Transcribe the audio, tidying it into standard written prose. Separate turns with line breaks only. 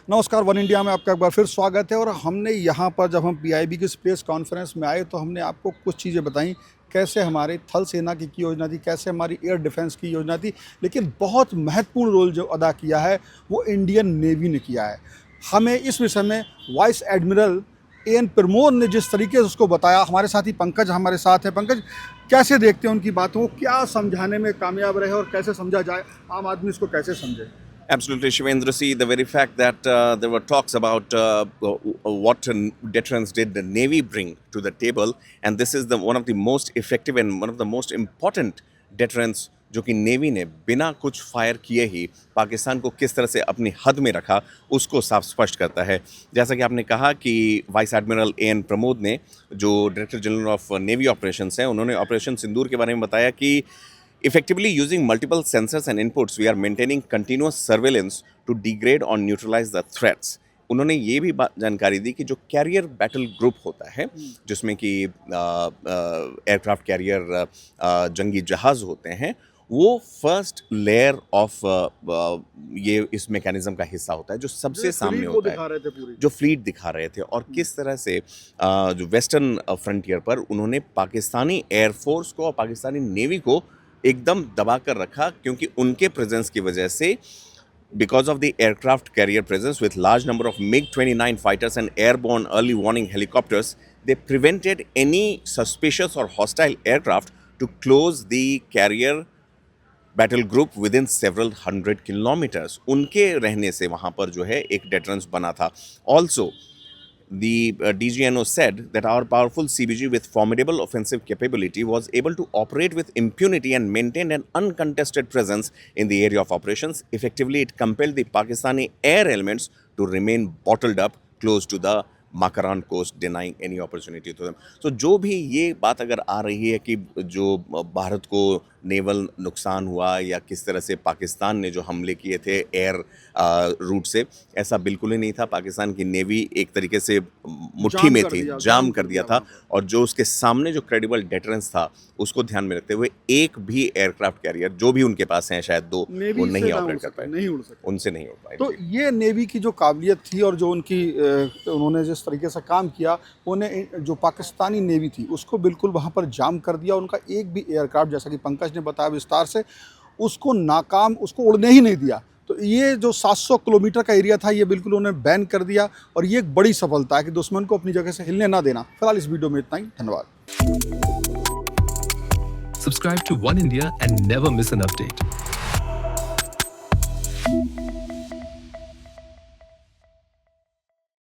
नमस्कार, one India में आपका एक बार फिर स्वागत है। और हमने यहाँ पर जब हम पीआईबी की स्पेस कॉन्फ्रेंस में आए तो हमने आपको कुछ चीज़ें बताई, कैसे हमारे थल सेना की योजना थी, कैसे हमारी एयर डिफेंस की योजना थी, लेकिन बहुत महत्वपूर्ण रोल जो अदा किया है वो इंडियन नेवी ने किया है। हमें इस विषय में वाइस एडमिरल एन प्रमोद ने जिस तरीके से उसको बताया, हमारे साथ ही पंकज हमारे साथ है। पंकज, कैसे देखते हैं उनकी बातों को, क्या समझाने में कामयाब रहे और कैसे समझा जाए, आम आदमी इसको कैसे समझे?
Absolutely, Shivendra. See, the very fact that there were talks about what deterrence did the Navy bring to the table, and this is one of the most effective and one of the most important deterrence जो कि navy ने बिना कुछ fire किए ही पाकिस्तान को किस तरह से अपनी हद में रखा, उसको साफ स्पष्ट करता है। जैसा कि आपने कहा कि वाइस एडमिरल एन प्रमोद ने, जो director general of navy operations हैं, उन्होंने ऑपरेशन सिंदूर के बारे में बताया कि effectively using multiple sensors and inputs, we are maintaining continuous surveillance to degrade or neutralize the threats. उन्होंने ये भी जानकारी दी कि जो कैरियर बैटल ग्रुप होता है, जिसमें कि एयरक्राफ्ट कैरियर जंगी जहाज़ होते हैं, वो फर्स्ट लेयर ऑफ ये इस मैकेनिज्म का हिस्सा होता है, जो सबसे सामने होता है, जो फ्लीट दिखा रहे थे। और किस तरह से जो वेस्टर्न फ्रंटियर पर उन्होंने पाकिस्तानी एयरफोर्स को और पाकिस्तानी नेवी को एकदम दबा कर रखा, क्योंकि उनके प्रेजेंस की वजह से, because of the aircraft carrier presence with large number of MiG-29 fighters and airborne early warning helicopters, they prevented any suspicious or hostile aircraft to close the carrier battle group with in several 100 kilometres. उनके रहने से वहाँ पर जो है एक deterrence बना था। Also the DGNO said that our powerful CBG with formidable offensive capability was able to operate with impunity and maintain an uncontested presence in the area of operations. Effectively, it compelled the Pakistani air elements to remain bottled up close to the Makaran coast, denying any opportunity to them. So जो भी ये बात अगर आ रही है कि जो भारत को नेवल नुकसान हुआ या किस तरह से पाकिस्तान ने जो हमले किए थे एयर रूट से, ऐसा बिल्कुल ही नहीं था। पाकिस्तान की नेवी एक तरीके से मुट्ठी में थी, जाम कर दिया था। और जो उसके सामने जो क्रेडिबल डेटरेंस था, उसको ध्यान में रखते हुए एक भी एयरक्राफ्ट कैरियर जो भी उनके पास हैं, शायद 2, वो नहीं ऑपरेट कर पाए,
नहीं उड़ सके,
उनसे नहीं उड़ पाए।
तो ये नेवी की जो काबिलियत थी और जो उनकी उन्होंने जिस तरीके से काम किया, उन्हें जो पाकिस्तानी नेवी थी उसको बिल्कुल वहाँ पर जाम कर दिया। उनका एक भी एयरक्राफ्ट, जैसा कि पंकज ने बताया विस्तार से, उसको नाकाम, उसको उड़ने ही नहीं दिया। तो ये जो 700 किलोमीटर का एरिया था, ये बिल्कुल उन्होंने बैन कर दिया। और ये एक बड़ी सफलता है कि दुश्मन को अपनी जगह से हिलने ना देना। फिलहाल इस वीडियो में इतना ही, धन्यवाद।
Subscribe to One India and never miss an update.